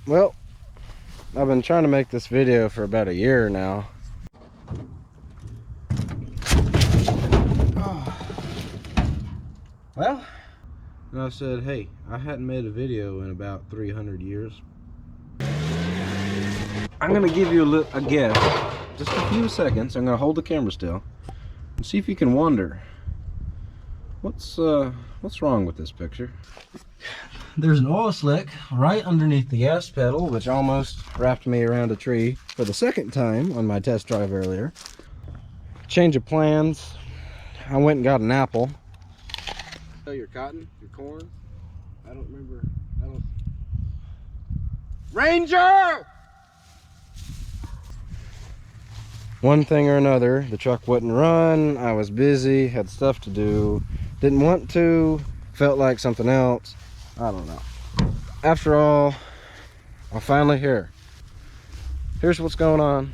Well, I've been trying to make this video for about a year now. Well, and I said, hey, I hadn't made a video in about 300 years. I'm gonna give you a guess, just a few seconds. I'm gonna hold the camera still and see if you can wonder what's wrong with this picture. There's an oil slick right underneath the gas pedal, which almost wrapped me around a tree for the second time on my test drive earlier. Change of plans. I went and got an apple. Your cotton, your corn. I don't remember. Ranger! One thing or another, the truck wouldn't run. I was busy, had stuff to do, didn't want to, felt like something else. I don't know. After all, I'm finally here. Here's what's going on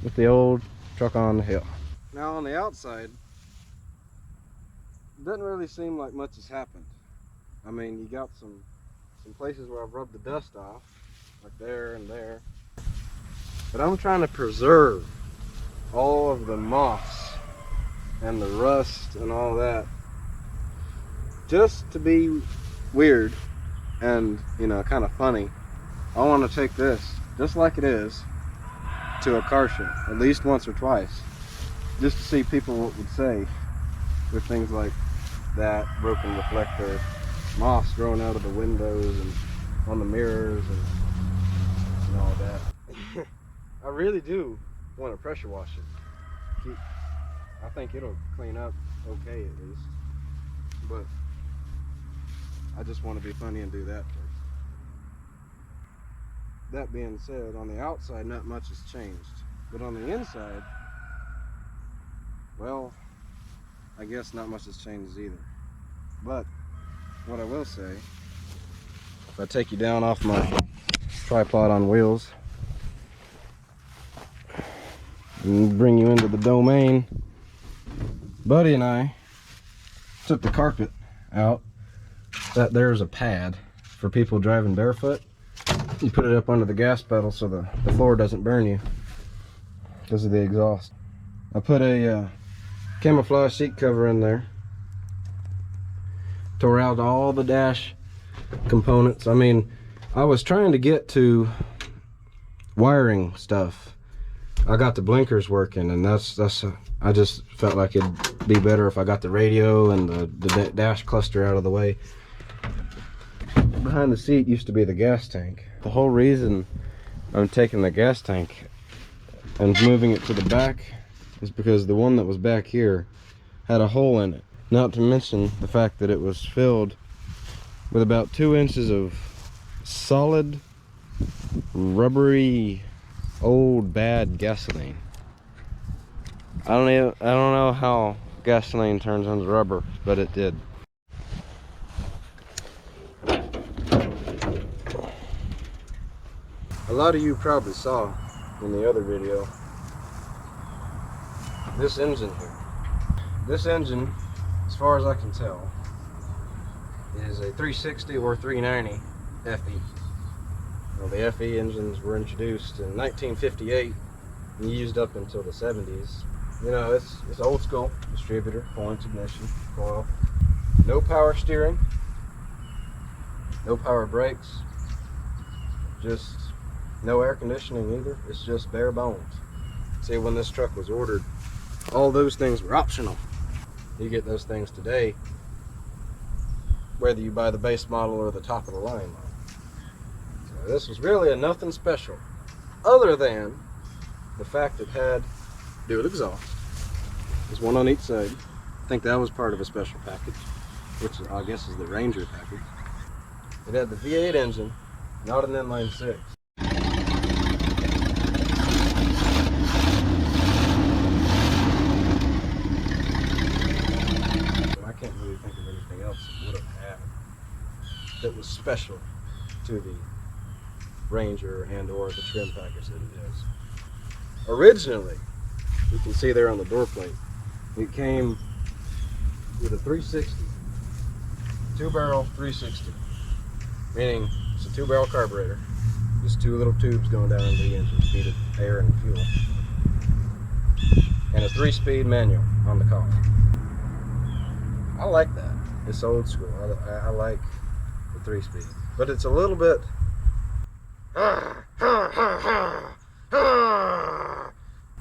with the old truck on the hill. Now on the outside, it doesn't really seem like much has happened. I mean, you got some places where I've rubbed the dust off, like there and there. But I'm trying to preserve all of the moss and the rust and all that, just to be weird and, you know, kind of funny. I want to take this just like it is to a car show at least once or twice, just to see people what would say with things like that, broken reflector, moss growing out of the windows and on the mirrors and all that. I really do want to pressure wash it. I think it'll clean up okay at least, but I just want to be funny and do that first. That being said, on the outside not much has changed, but on the inside, well, I guess not much has changed either. But what I will say, if I take you down off my tripod on wheels and bring you into the domain, Buddy and I took the carpet out. That there's a pad for people driving barefoot. You put it up under the gas pedal so the floor doesn't burn you because of the exhaust. I put a camouflage seat cover in there, tore out all the dash components. I mean, I was trying to get to wiring stuff. I got the blinkers working, and I just felt like it'd be better if I got the radio and the dash cluster out of the way. Behind the seat used to be the gas tank. The whole reason I'm taking the gas tank and moving it to the back is because the one that was back here had a hole in it. Not to mention the fact that it was filled with about 2 inches of solid, rubbery, old bad gasoline. I don't know how gasoline turns into rubber, but it did. A lot of you probably saw in the other video this engine here. This engine, as far as I can tell, is a 360 or 390 FE. Well, the FE engines were introduced in 1958 and used up until the 70s. You know, it's old school distributor, 4-inch ignition, coil. No power steering, no power brakes, just no air conditioning either. It's just bare bones. See, when this truck was ordered, all those things were optional. You get those things today, whether you buy the base model or the top of the line model. So this was really a nothing special, other than the fact it had dual exhaust. There's one on each side. I think that was part of a special package, which I guess is the Ranger package. It had the V8 engine, not an inline 6. I can't really think of anything else it would have had that was special to the Ranger and or the trim package that it is. Originally, you can see there on the door plate, it came with a 360, 2-barrel 360, meaning it's a 2-barrel carburetor, Just two little tubes going down into the engine to feed it air and fuel. And a 3-speed manual on the car. I like that. It's old school. I like the 3-speed. But it's a little bit...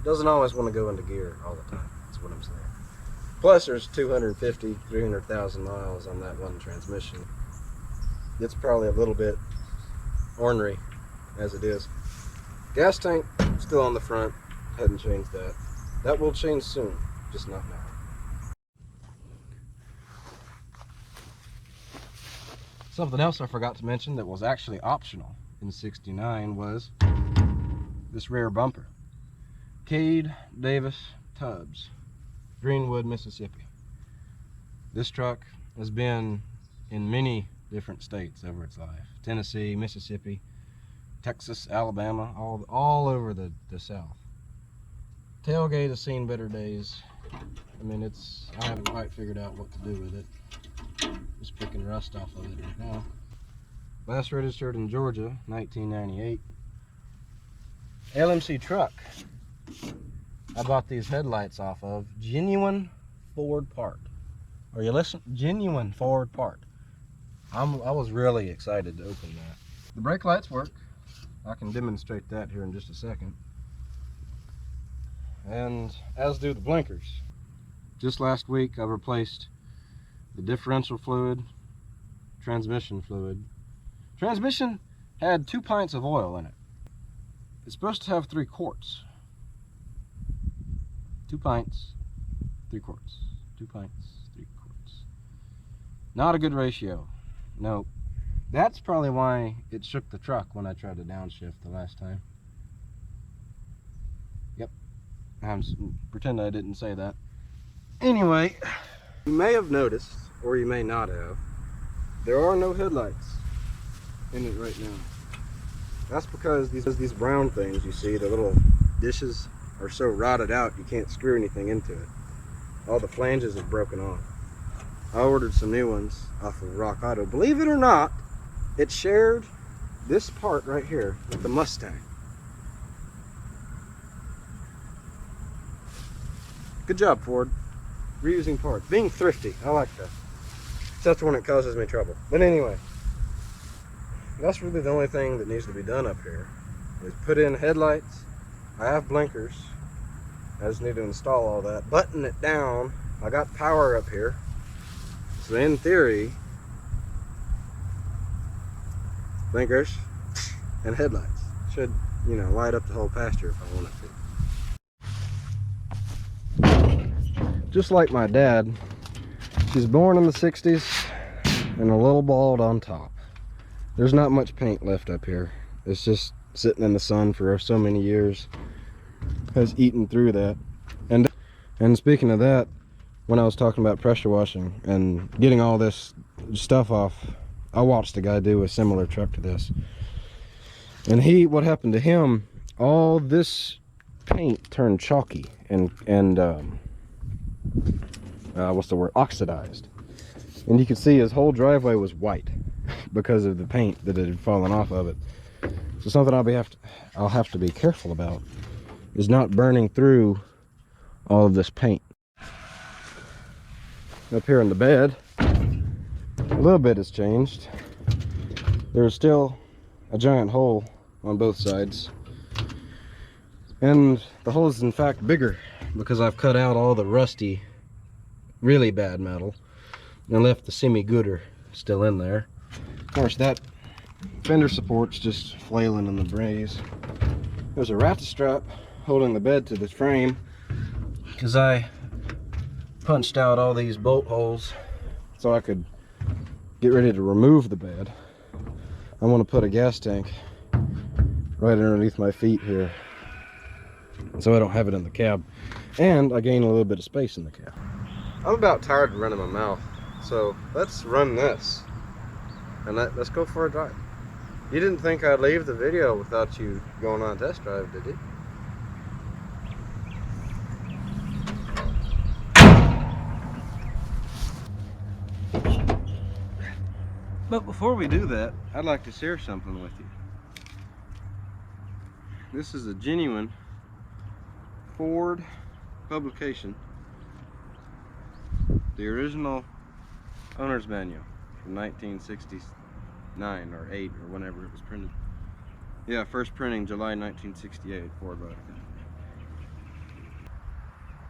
doesn't always want to go into gear all the time. That's what I'm saying. Plus there's 250, 300,000 miles on that one transmission. It's probably a little bit ornery as it is. Gas tank still on the front. Hadn't changed that. That will change soon, just not now. Something else I forgot to mention that was actually optional in '69 was this rear bumper. Cade Davis Tubbs, Greenwood, Mississippi. This truck has been in many different states over its life. Tennessee, Mississippi, Texas, Alabama, all over the South. Tailgate has seen better days. I mean, I haven't quite figured out what to do with it. Just picking rust off of it right now. Last registered in Georgia, 1998. LMC truck. I bought these headlights off of. Genuine Ford part. Are you listening? Genuine Ford part. I was really excited to open that. The brake lights work. I can demonstrate that here in just a second. And as do the blinkers. Just last week I replaced the differential fluid, transmission fluid. Transmission had 2 pints of oil in it. It's supposed to have 3 quarts. 2 pints, 3 quarts. 2 pints, 3 quarts. Not a good ratio. No. That's probably why it shook the truck when I tried to downshift the last time. Yep. Pretend I didn't say that. Anyway, you may have noticed, or you may not have, there are no headlights in it right now. That's because these brown things you see, the little dishes, are so rotted out you can't screw anything into it. All the flanges have broken off. I ordered some new ones off of Rock Auto. Believe it or not, it shared this part right here with the Mustang. Good job, Ford. Reusing parts. Being thrifty. I like that. Except when it causes me trouble. But anyway, that's really the only thing that needs to be done up here. Is put in headlights. I have blinkers. I just need to install all that. Button it down. I got power up here. So in theory, blinkers and headlights should, you know, light up the whole pasture if I want it to. Just like my dad, she's born in the 60s and a little bald on top. There's not much paint left up here. It's just sitting in the sun for so many years. Has eaten through that. And speaking of that, when I was talking about pressure washing and getting all this stuff off, I watched a guy do a similar truck to this. And what happened to him, all this paint turned chalky and what's the word, oxidized. And you could see his whole driveway was white because of the paint that had fallen off of it. So something I'll have to be careful about is not burning through all of this paint. Up here in the bed, a little bit has changed. There's still a giant hole on both sides, and the hole is in fact bigger because I've cut out all the rusty, really bad metal and left the semi-gooder still in there. Of course, that fender support's just flailing in the breeze. There's a ratchet strap holding the bed to the frame because I punched out all these bolt holes so I could get ready to remove the bed. I want to put a gas tank right underneath my feet here so I don't have it in the cab, and I gain a little bit of space in the cab. I'm about tired of running my mouth, so let's run this and let's go for a drive. You didn't think I'd leave the video without you going on a test drive, did you? But before we do that, I'd like to share something with you. This is a genuine Ford publication. The original owner's manual from 1969 or 8 or whenever it was printed. Yeah, first printing July 1968, Ford body.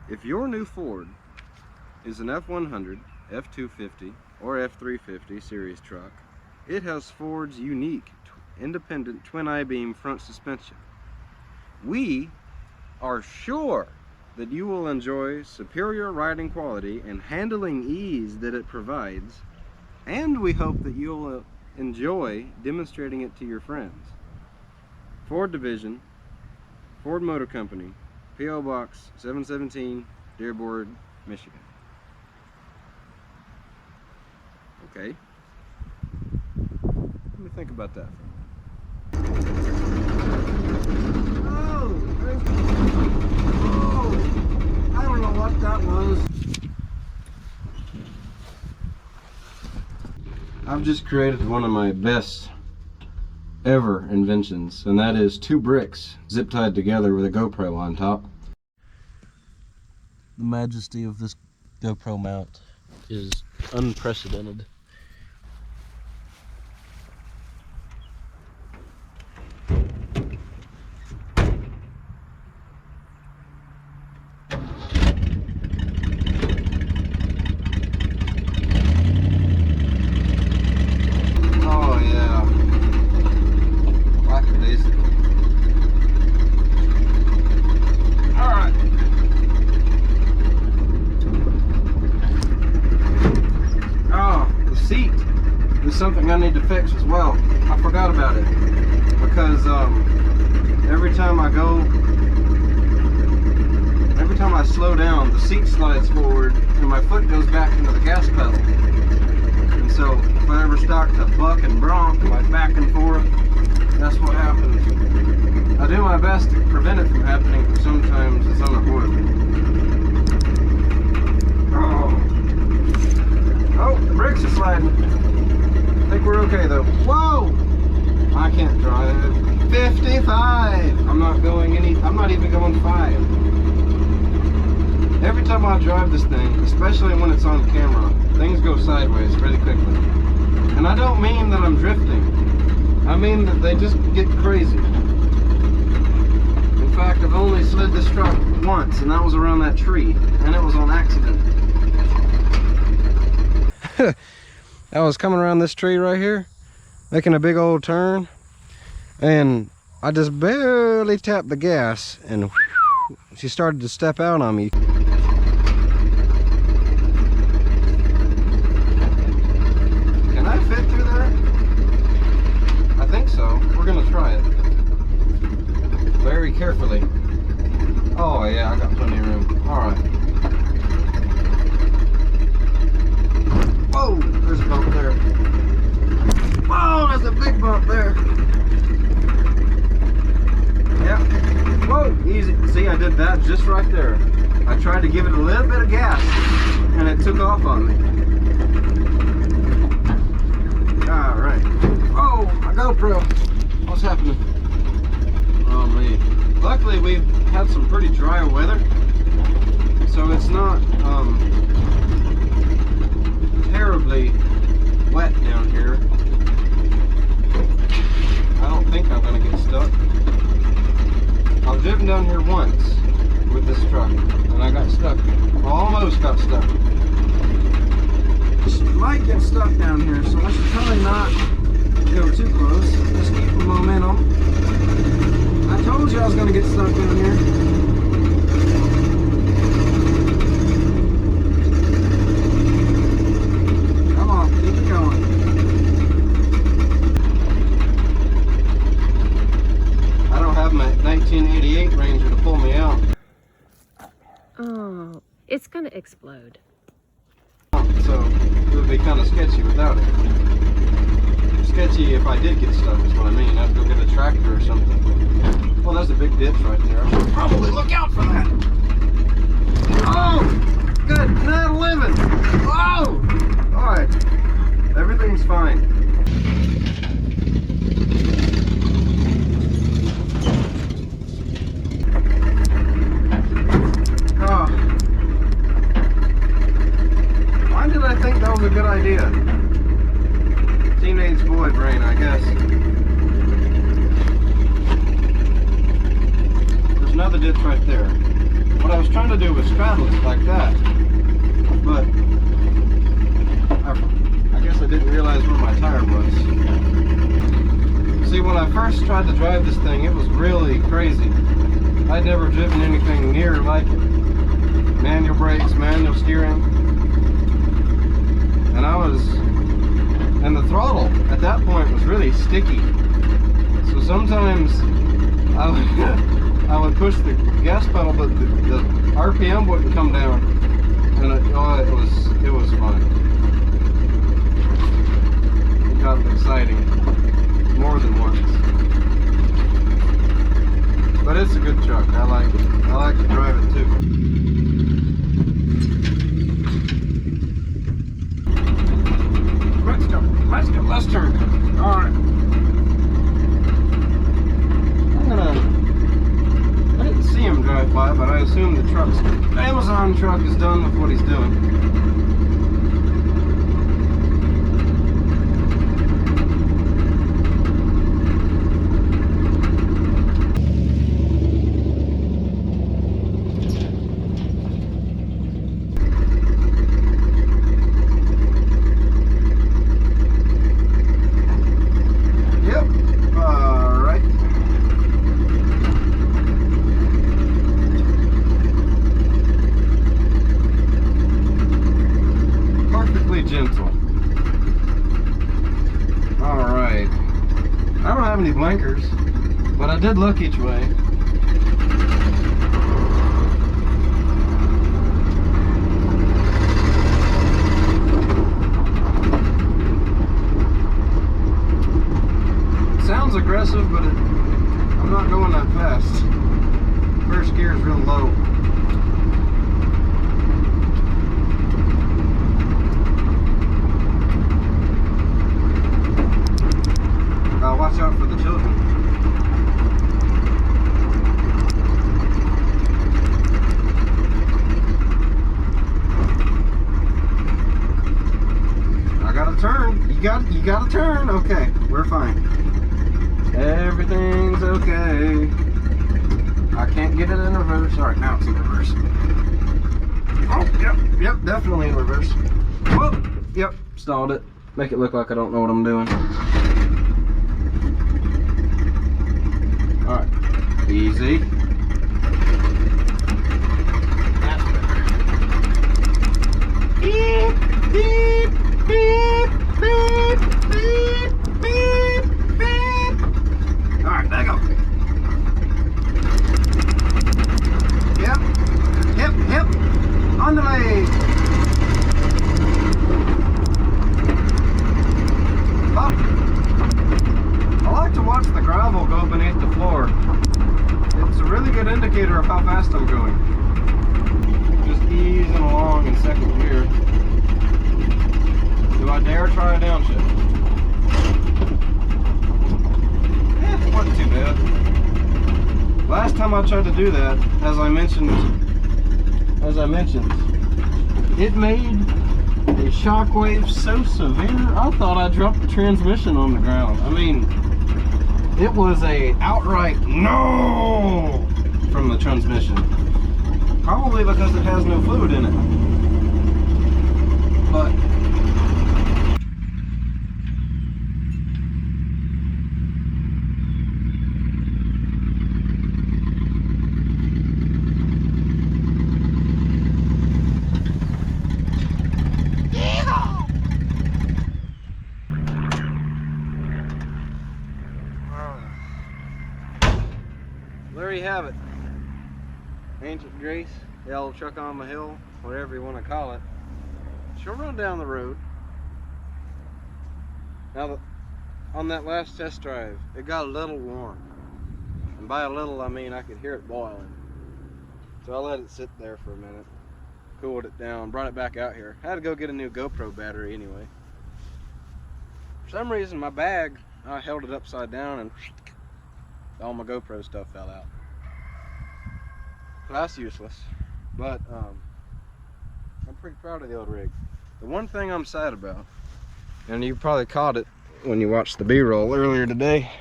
If your new Ford is an F100, F250, or F350 series truck, it has Ford's unique independent twin I-beam front suspension. We are sure that you will enjoy superior riding quality and handling ease that it provides, and we hope that you'll enjoy demonstrating it to your friends. Ford Division, Ford Motor Company, P.O. Box 717, Dearborn, Michigan. Okay. Let me think about that. Oh, I don't know what that was. I've just created one of my best ever inventions, and that is 2 bricks zip tied together with a GoPro on top. The majesty of this GoPro mount is unprecedented. Something I need to fix as well. I forgot about it because every time I slow down, the seat slides forward and my foot goes back into the gas pedal. And so if I ever start to buck and bronc like back and forth, that's what happens. I do my best to prevent it from happening, but sometimes it's unavoidable. Oh, the brakes are sliding. I think we're okay though. Whoa! I can't drive. 55! I'm not even going 5. Every time I drive this thing, especially when it's on camera, things go sideways really quickly. And I don't mean that I'm drifting. I mean that they just get crazy. In fact, I've only slid this truck once, and that was around that tree, and it was on accident. I was coming around this tree right here, making a big old turn, and I just barely tapped the gas, and whew, she started to step out on me. Can I fit through there? I think so. We're gonna try it. Very carefully. Oh yeah, I got plenty of room. Alright. Whoa, there's a bump there. Whoa, there's a big bump there. Yeah. Whoa, easy. See, I did that just right there. I tried to give it a little bit of gas, and it took off on me. Alright. Oh, my GoPro. What's happening? Oh, man. Luckily, we've had some pretty dry weather, so it's not, terribly wet down here. I don't think I'm gonna get stuck. I've driven down here once with this truck and I got stuck. Almost got stuck. Might get stuck down here, so I should probably not go too close. Just keep the momentum. I told you I was gonna get stuck down here. I don't have my 1988 Ranger to pull me out. Oh, it's gonna explode. So it would be kind of sketchy without it. Sketchy if I did get stuck is what I mean. I'd go get a tractor or something. Well, there's a big ditch right there. I should probably look out for that. Oh, good, not living. Oh, all right. Everything's fine. guess. There's another ditch right there. What I was trying to do was straddle it like that, but I guess I didn't realize where my tire was. See, when I first tried to drive this thing, it was really crazy. I'd never driven anything near like it. Manual brakes, manual steering. And the throttle at that point was really sticky. So sometimes I would push the gas pedal, but the RPM wouldn't come down. And it was fun. It got exciting more than once. But it's a good truck. I like it. I like to drive it too. Let's turn. Alright. I didn't see him drive by, but I assume the Amazon truck is done with what he's doing. Gentle. Alright. I don't have any blinkers, but I did look each way. It sounds aggressive, but I'm not going that fast. First gear is real low. Watch out for the children. I gotta turn. You gotta turn. Okay, we're fine. Everything's okay. I can't get it in reverse. Alright, now it's in reverse. Oh, yep, definitely in reverse. Whoop, yep, stalled it. Make it look like I don't know what I'm doing. Alright, easy. That's better. Beep, beep, beep, beep, beep, beep, beep. Alright, there you go. Yep. On the way. I like to watch the gravel go beneath the floor. It's a really good indicator of how fast I'm going. Just easing along in second gear. Do I dare try a downshift? It wasn't too bad. Last time I tried to do that, as I mentioned, it made a shockwave so severe, I thought I dropped the transmission on the ground. I mean, it was a outright no from the transmission. Probably because it has no fluid in it. But there you have it. Ancient Grace, the old truck on the hill, whatever you want to call it. She'll run down the road. Now, on that last test drive, it got a little warm. And by a little, I mean I could hear it boiling. So I let it sit there for a minute, cooled it down, brought it back out here. I had to go get a new GoPro battery anyway. For some reason, my bag, I held it upside down and all my GoPro stuff fell out. So that's useless. But I'm pretty proud of the old rig. The one thing I'm sad about, and you probably caught it when you watched the B-roll earlier today.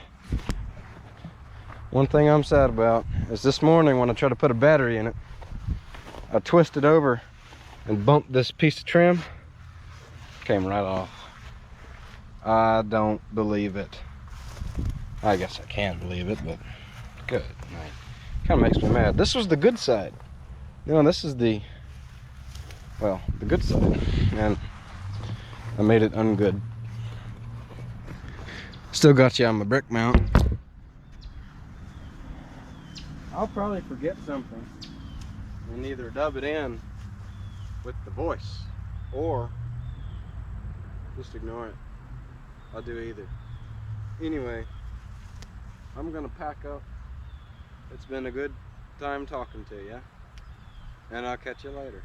One thing I'm sad about is this morning when I tried to put a battery in it, I twisted over and bumped this piece of trim. Came right off. I don't believe it. I guess I can believe it, but good night. Kind of makes me mad. This was the good side. You know, this is the, well, the good side. And I made it ungood. Still got you on my brick mount. I'll probably forget something and either dub it in with the voice or just ignore it. I'll do either. Anyway, I'm gonna pack up. It's been a good time talking to you, and I'll catch you later.